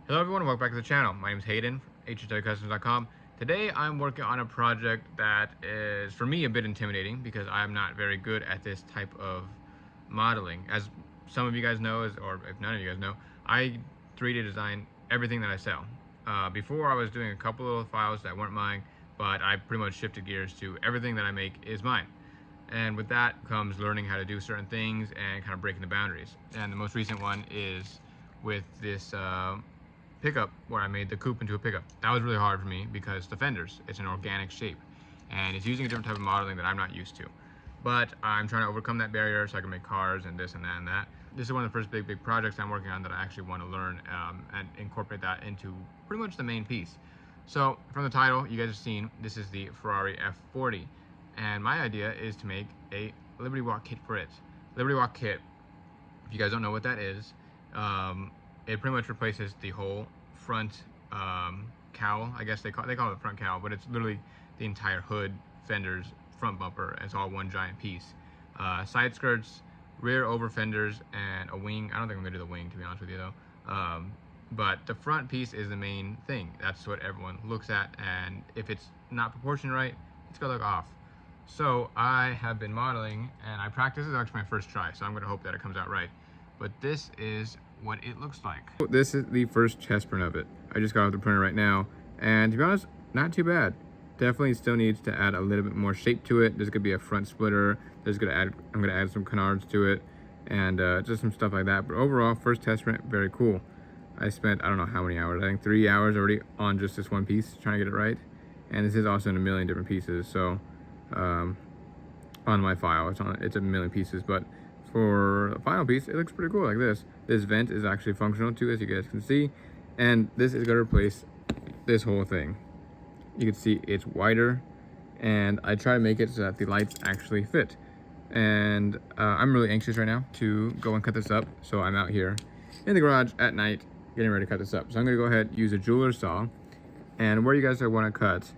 Hello everyone, welcome back to the channel. My name is Hayden from HHWCUSTOMS.com. Today I'm working on a project that is, for me, a bit intimidating because I'm not very good at this type of modeling. As some of you guys know, or if none of you guys know, I 3D design everything that I sell. Before I was doing a couple of files that weren't mine, but I pretty much shifted gears to everything that I make is mine. And with that comes learning how to do certain things and kind of breaking the boundaries. And the most recent one is with this pickup where I made the coupe into a pickup. That was really hard for me because the fenders, it's an organic shape and it's using a different type of modeling that I'm not used to. But I'm trying to overcome that barrier so I can make cars and this and that and that. This is one of the first big projects I'm working on that I actually want to learn and incorporate that into pretty much the main piece. So from the title, you guys have seen, this is the Ferrari F40. And my idea is to make a Liberty Walk kit for it. Liberty Walk kit, if you guys don't know what that is, it pretty much replaces the whole front cowl. I guess they call it the front cowl, but it's literally the entire hood, fenders, front bumper, and it's all one giant piece. Side skirts, rear over fenders, and a wing. I don't think I'm gonna do the wing, to be honest with you though. But the front piece is the main thing. That's what everyone looks at, and if it's not proportioned right, it's gonna look off. So I have been modeling, and I practiced. This is actually my first try, so I'm gonna hope that it comes out right. But this is what it looks like. This is the first chest print of it. I just got off the printer right now, and to be honest, not too bad. Definitely still needs to add a little bit more shape to it. There's gonna be a front splitter. I'm gonna add some canards to it, and just some stuff like that. But overall, first test print, very cool. I spent, I don't know how many hours, I think 3 hours already on just this one piece, trying to get it right. And this is also in a million different pieces, so on my file, it's a million pieces, but for the final piece, it looks pretty cool like this. This vent is actually functional too, as you guys can see, and this is going to replace this whole thing. You can see it's wider, and I try to make it so that the lights actually fit. And I'm really anxious right now to go and cut this up, so I'm out here in the garage at night getting ready to cut this up. So I'm going to go ahead and use a jeweler's saw, and where you guys want to cut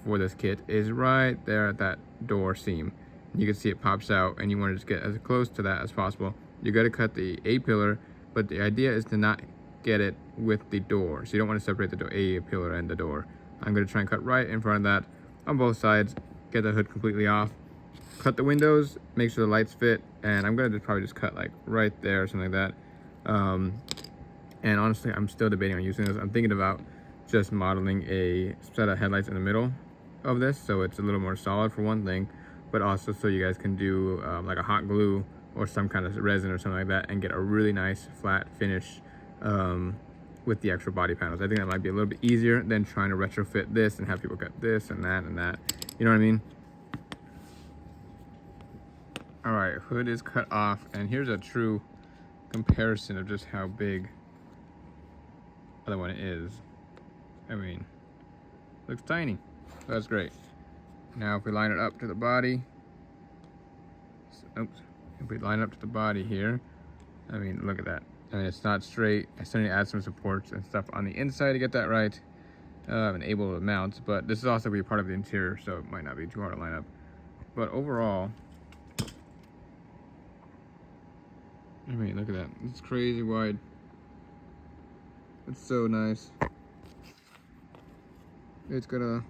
for this kit is right there at that door seam. You can see it pops out, and you want to just get as close to that as possible. You got to cut the A-pillar, but the idea is to not get it with the door. So you don't want to separate the A-pillar and the door. I'm going to try and cut right in front of that on both sides, get the hood completely off, cut the windows, make sure the lights fit, and I'm going to probably just cut like right there or something like that. And honestly, I'm still debating on using this. I'm thinking about just modeling a set of headlights in the middle of this, so it's a little more solid for one thing, but also so you guys can do like a hot glue or some kind of resin or something like that and get a really nice flat finish with the extra body panels. I think that might be a little bit easier than trying to retrofit this and have people cut this and that and that. You know what I mean? All right, hood is cut off, and here's a true comparison of just how big the other one is. I mean, looks tiny. That's great. Now if we line it up to the body, oops, if we line up to the body here, I mean, look at that. I mean, it's not straight. I still need to add some supports and stuff on the inside to get that right and able to mount, but this is also going to be part of the interior, so it might not be too hard to line up. But overall, I mean, look at that. It's crazy wide. It's so nice. It's gonna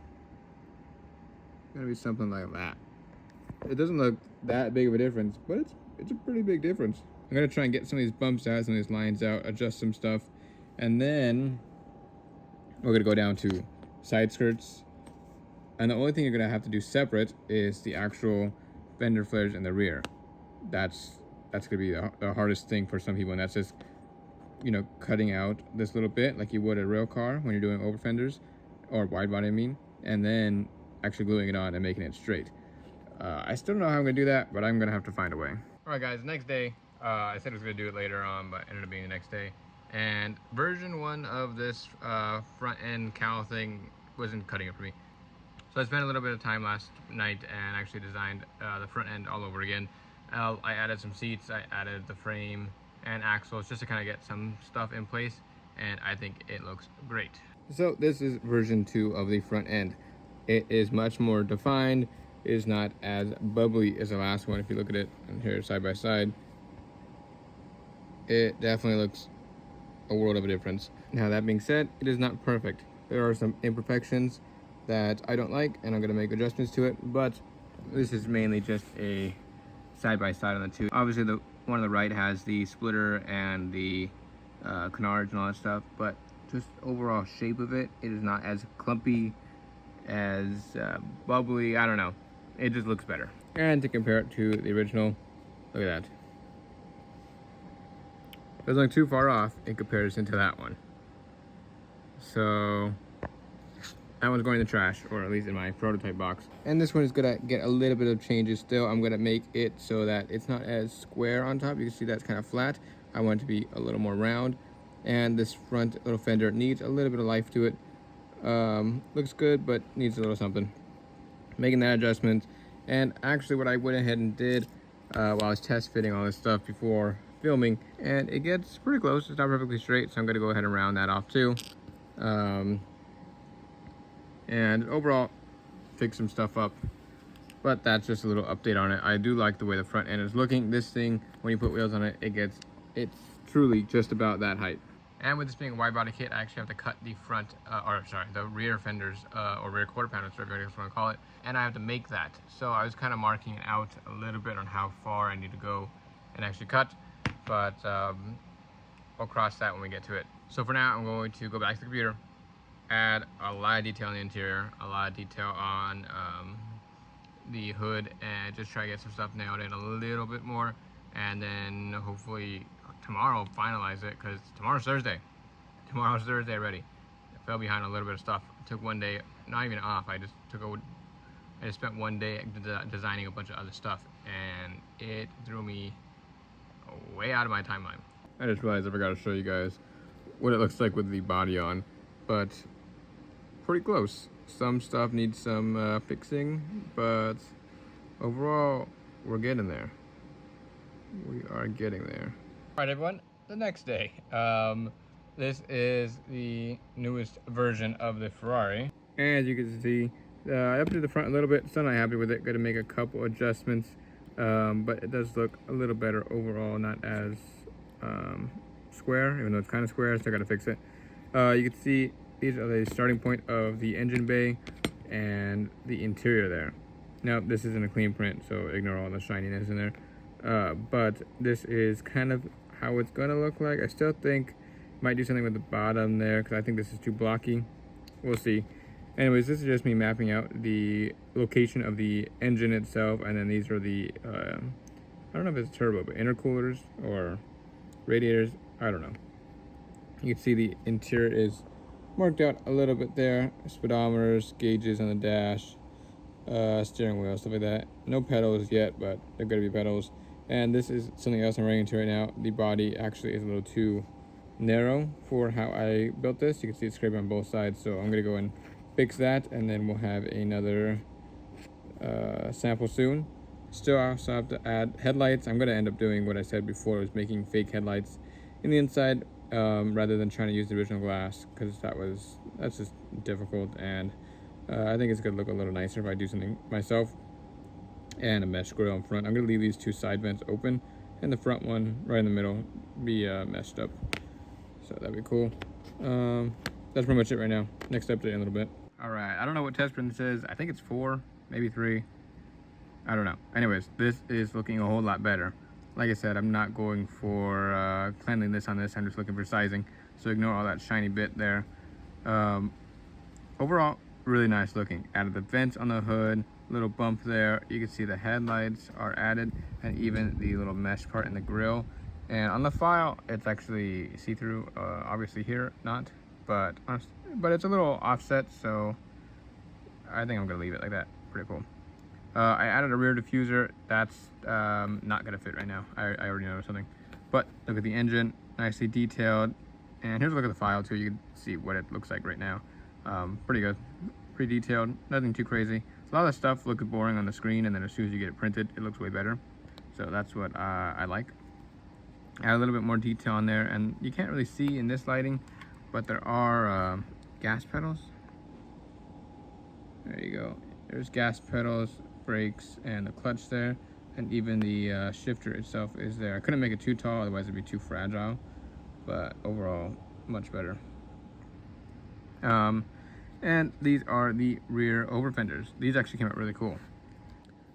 be something like that. It doesn't look that big of a difference, but it's a pretty big difference. I'm gonna try and get some of these bumps out, some of these lines out, adjust some stuff, and then we're gonna go down to side skirts. And the only thing you're gonna have to do separate is the actual fender flares in the rear. That's gonna be the hardest thing for some people, and that's just, you know, cutting out this little bit like you would a rail car when you're doing over fenders, or wide body I mean, and then actually gluing it on and making it straight. I still don't know how I'm gonna do that, but I'm gonna have to find a way. All right guys, next day, I said I was gonna do it later on, but ended up being the next day. And version 1 of this front end cowl thing wasn't cutting it for me. So I spent a little bit of time last night and actually designed the front end all over again. I added some seats, I added the frame and axles just to kind of get some stuff in place, and I think it looks great. So this is version 2 of the front end. It is much more defined. It is not as bubbly as the last one. If you look at it and here side by side, it definitely looks a world of a difference. Now that being said, it is not perfect. There are some imperfections that I don't like, and I'm going to make adjustments to it, but this is mainly just a side-by-side on the two. Obviously the one on the right has the splitter and the canards and all that stuff, but just overall shape of it, it is not as clumpy, as bubbly. I don't know, it just looks better. And to compare it to the original, look at that. It doesn't look too far off in comparison to that one. So that one's going in the trash, or at least in my prototype box. And this one is gonna get a little bit of changes still. I'm gonna make it so that it's not as square on top. You can see that's kind of flat. I want it to be a little more round. And this front little fender needs a little bit of life to it. Looks good, but needs a little something. Making that adjustment. And actually what I went ahead and did while I was test fitting all this stuff before filming, and it gets pretty close. It's not perfectly straight, so I'm gonna go ahead and round that off too. And overall fix some stuff up, but that's just a little update on it. I do like the way the front end is looking. This thing, when you put wheels on it, it's truly just about that height. And with this being a wide body kit, I actually have to cut the front the rear fenders or rear quarter panels, whatever you want to call it, and I have to make that. So I was kind of marking it out a little bit on how far I need to go and actually cut, but I'll cross that when we get to it. So for now, I'm going to go back to the computer, add a lot of detail on the interior, a lot of detail on the hood, and just try to get some stuff nailed in a little bit more, and then hopefully tomorrow finalize it, because tomorrow's Thursday already. I fell behind a little bit of stuff. I took one day, not even off, I just spent one day designing a bunch of other stuff, and it threw me way out of my timeline. I just realized I forgot to show you guys what it looks like with the body on, but pretty close. Some stuff needs some fixing, but overall we're getting there. We are getting there. All right, everyone, the next day. This is the newest version of the Ferrari. As you can see, I updated the front a little bit. Still not happy with it. Going to make a couple adjustments, but it does look a little better overall. Not as square, even though it's kind of square. Still got to fix it. You can see these are the starting point of the engine bay and the interior there. Now, this isn't a clean print, so ignore all the shininess in there. But this is kind of how it's going to look like. I still think might do something with the bottom there, because I think this is too blocky. We'll see. Anyways, this is just me mapping out the location of the engine itself, and then these are the I don't know if it's turbo, but intercoolers or radiators, I don't know. You can see the interior is marked out a little bit there. Speedometers, gauges on the dash, steering wheel, stuff like that. No pedals yet, but they're going to be pedals. And this is something else I'm running into right now. The body actually is a little too narrow for how I built this. You can see it's scraping on both sides, so I'm going to go and fix that, and then we'll have another sample soon. Still also have to add headlights. I'm going to end up doing what I said before, was making fake headlights in the inside rather than trying to use the original glass, because that's just difficult, and I think it's going to look a little nicer if I do something myself. And a mesh grill in front. I'm going to leave these two side vents open, and the front one right in the middle be meshed up. So that'd be cool. That's pretty much it right now. Next update in a little bit. All right, I don't know what test print this is. I think it's 4, maybe 3. I don't know. Anyways, this is looking a whole lot better. Like I said, I'm not going for cleanliness on this. I'm just looking for sizing. So ignore all that shiny bit there. Overall, really nice looking. Added the vents on the hood. Little bump there. You can see the headlights are added, and even the little mesh part in the grill. And on the file, it's actually see-through. Obviously here, not, but it's a little offset, so I think I'm gonna leave it like that. Pretty cool. I added a rear diffuser. That's not gonna fit right now. I already know something. But look at the engine, nicely detailed. And here's a look at the file too. You can see what it looks like right now. Pretty good, pretty detailed. Nothing too crazy. A lot of stuff looks boring on the screen, and then as soon as you get it printed, it looks way better. So that's what I like. Add a little bit more detail on there, and you can't really see in this lighting, but there are gas pedals. There you go. There's gas pedals, brakes, and the clutch there, and even the shifter itself is there. I couldn't make it too tall, otherwise it'd be too fragile, but overall, much better. And these are the rear over fenders. These actually came out really cool.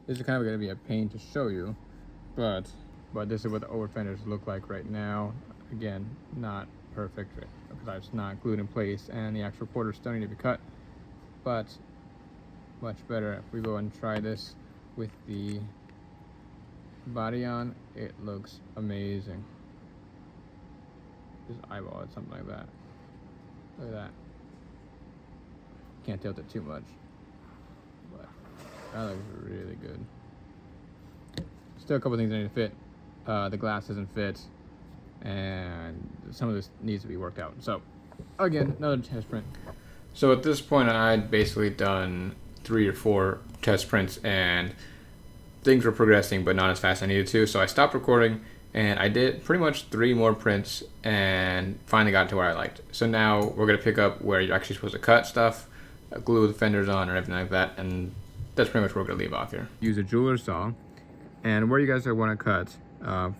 This is kind of going to be a pain to show you, but this is what the over fenders look like right now. Again, not perfect because it's not glued in place, and the actual quarters still need to be cut, but much better. If we go and try this with the body on, it looks amazing. Just eyeball it, something like that. Look at that. Can't tilt it too much, but that looks really good. Still a couple things that need to fit. The glass doesn't fit, and some of this needs to be worked out. So again, another test print. So at this point, I'd basically done 3 or 4 test prints, and things were progressing, but not as fast as I needed to. So I stopped recording, and I did pretty much 3 more prints, and finally got to where I liked. So now we're gonna pick up where you're actually supposed to cut stuff, glue the fenders on, or everything like that, and that's pretty much where we're gonna leave off here. Use a jeweler's saw, and where you guys want to cut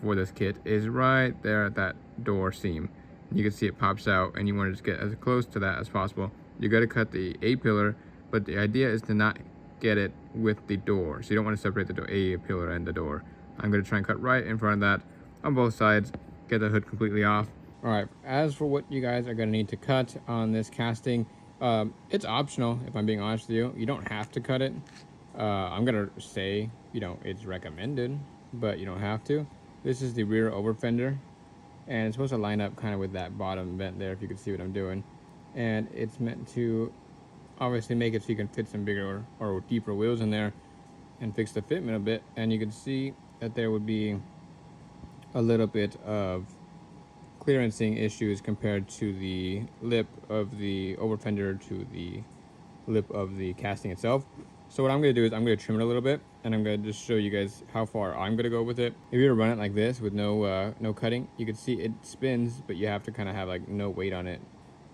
for this kit is right there at that door seam. You can see it pops out, and you want to just get as close to that as possible. You got to cut the A-pillar, but the idea is to not get it with the door, so you don't want to separate the A-pillar and the door. I'm going to try and cut right in front of that on both sides, get the hood completely off. All right, as for what you guys are going to need to cut on this casting, it's optional. If I'm being honest with you, you don't have to cut it. I'm gonna say, you know, it's recommended, but you don't have to. This is the rear over fender, and it's supposed to line up kind of with that bottom vent there, if you can see what I'm doing. And it's meant to obviously make it so you can fit some bigger or deeper wheels in there and fix the fitment a bit. And you can see that there would be a little bit of clearancing issues compared to the lip of the over fender to the lip of the casting itself. So what I'm going to do is I'm going to trim it a little bit, and I'm going to just show you guys how far I'm going to go with it. If you were to run it like this with no cutting, you can see it spins, but you have to kind of have like no weight on it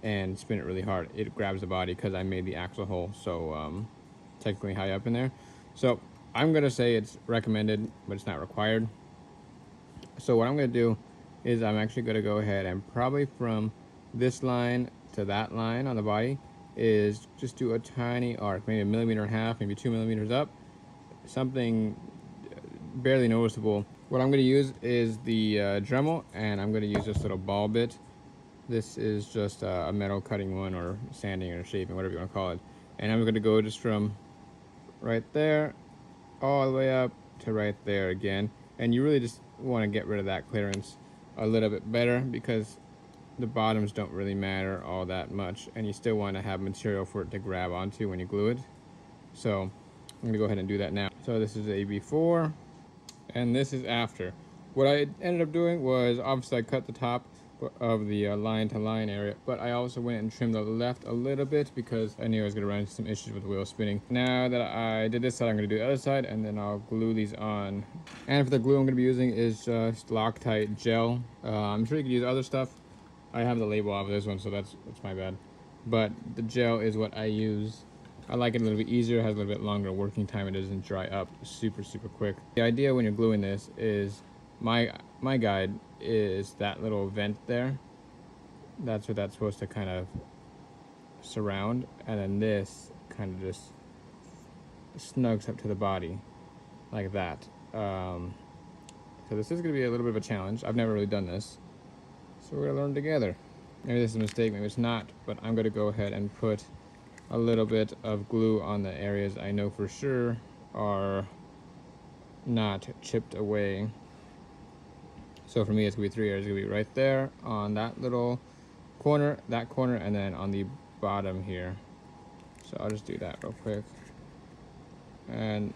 and spin it really hard. It grabs the body because I made the axle hole so technically high up in there. So I'm going to say it's recommended, but it's not required. So what I'm going to do is I'm actually going to go ahead and probably from this line to that line on the body is just do a tiny arc, maybe 1.5 millimeters, maybe 2 millimeters up, something barely noticeable. What I'm going to use is the Dremel, and I'm going to use this little ball bit. This is just a metal cutting one, or sanding or shaping, whatever you want to call it. And I'm going to go just from right there all the way up to right there again. And you really just want to get rid of that clearance a little bit better, because the bottoms don't really matter all that much, and you still want to have material for it to grab onto when you glue it. So I'm going to go ahead and do that now. So this is a before, and this is after. What I ended up doing was, obviously I cut the top of the line to line area, but I also went and trimmed the left a little bit because I knew I was going to run into some issues with the wheel spinning. Now that I did this side, I'm going to do the other side, and then I'll glue these on. And for the glue I'm going to be using is just Loctite gel. I'm sure you could use other stuff. I have the label off of this one, so that's my bad. But the gel is what I use. I like it a little bit easier, it has a little bit longer working time, it doesn't dry up super quick. The idea when you're gluing this is, my guide is that little vent there. That's what that's supposed to kind of surround, and then this kind of just snugs up to the body like that. So this is going to be a little bit of a challenge. I've never really done this. So we're going to learn together. Maybe this is a mistake, maybe it's not, but I'm going to go ahead and put a little bit of glue on the areas I know for sure are not chipped away. So for me, it's going to be 3 areas. It's going to be right there on that little corner, that corner, and then on the bottom here. So I'll just do that real quick. And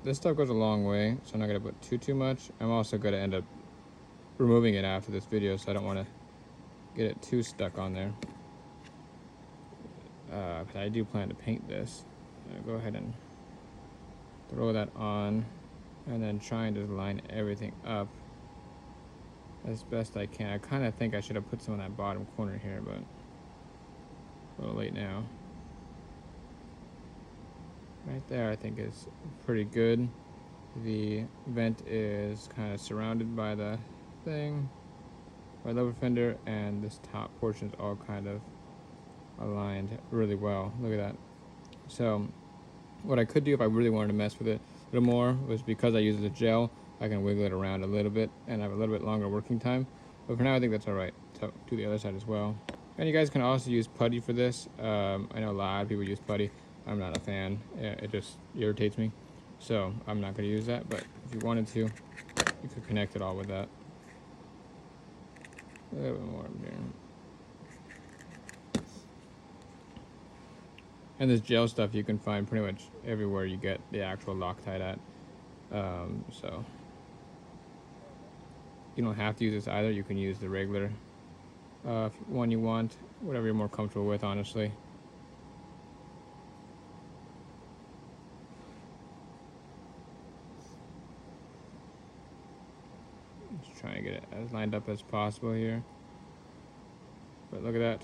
this stuff goes a long way, so I'm not going to put too much. I'm also going to end up removing it after this video, so I don't want to get it too stuck on there. But I do plan to paint this. I'll go ahead and throw that on, and then try and just line everything up as best I can. I kind of think I should have put some in that bottom corner here, but a little late now. Right there I think is pretty good. The vent is kind of surrounded by the thing, by the over fender, and this top portion is all kind of aligned really well. Look at that. So what I could do if I really wanted to mess with it a little more was, because I use the gel, I can wiggle it around a little bit and have a little bit longer working time. But for now, I think that's all right. So do the other side as well. And you guys can also use putty for this. I know a lot of people use putty. I'm not a fan. Yeah, it just irritates me. So I'm not going to use that. But if you wanted to, you could connect it all with that. A little bit more here. And this gel stuff you can find pretty much everywhere you get the actual Loctite at. So you don't have to use this either. You can use the regular one you want, whatever you're more comfortable with, honestly. Just trying to get it as lined up as possible here. But look at that,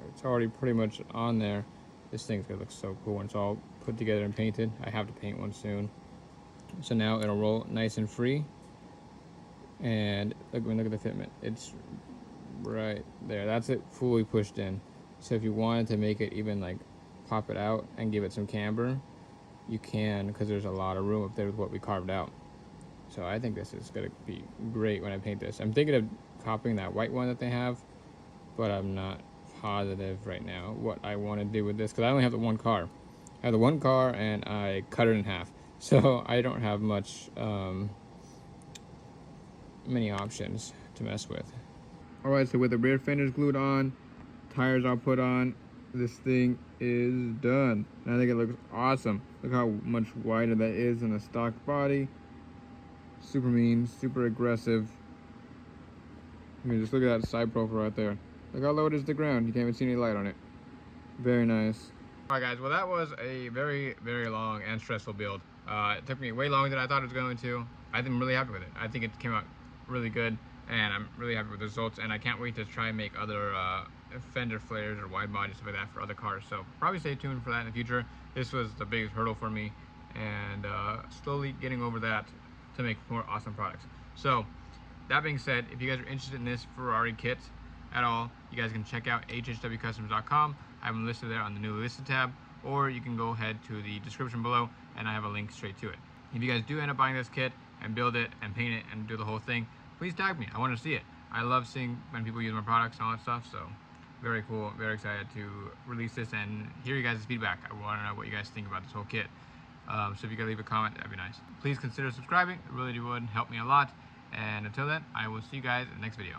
it's already pretty much on there. This thing's gonna look so cool when it's all put together and painted. I have to paint one soon. So now it'll roll nice and free. And look at the fitment. It's right there. That's it, fully pushed in. So if you wanted to make it even like pop it out and give it some camber, you can, because there's a lot of room up there with what we carved out. So I think this is gonna be great when I paint this. I'm thinking of copying that white one that they have, but I'm not positive right now what I want to do with this, because I only have the one car. I have the one car and I cut it in half, so I don't have much many options to mess with. All right, so with the rear fenders glued on, tires are put on, this thing is done. And I think it looks awesome. Look how much wider that is than a stock body. Super mean, super aggressive. I mean, just look at that side profile right there. Look how low it is to the ground. You can't even see any light on it. Very nice. All right, guys. Well, that was a very, very long and stressful build. It took me way longer than I thought it was going to. I'm really happy with it. I think it came out really good, and I'm really happy with the results. And I can't wait to try and make other fender flares or wide body stuff like that for other cars. So probably stay tuned for that in the future. This was the biggest hurdle for me, and slowly getting over that to make more awesome products. So that being said, if you guys are interested in this Ferrari kit at all, you guys can check out HHWCUSTOMS.com. I have them listed there on the newly listed tab, or you can go ahead to the description below and I have a link straight to it. If you guys do end up buying this kit and build it and paint it and do the whole thing, please tag me. I want to see it. I love seeing when people use my products and all that stuff, so very cool, very excited to release this and hear you guys' feedback. I want to know what you guys think about this whole kit. So if you could leave a comment, that'd be nice. Please consider subscribing. It really would help me a lot. And until then, I will see you guys in the next video.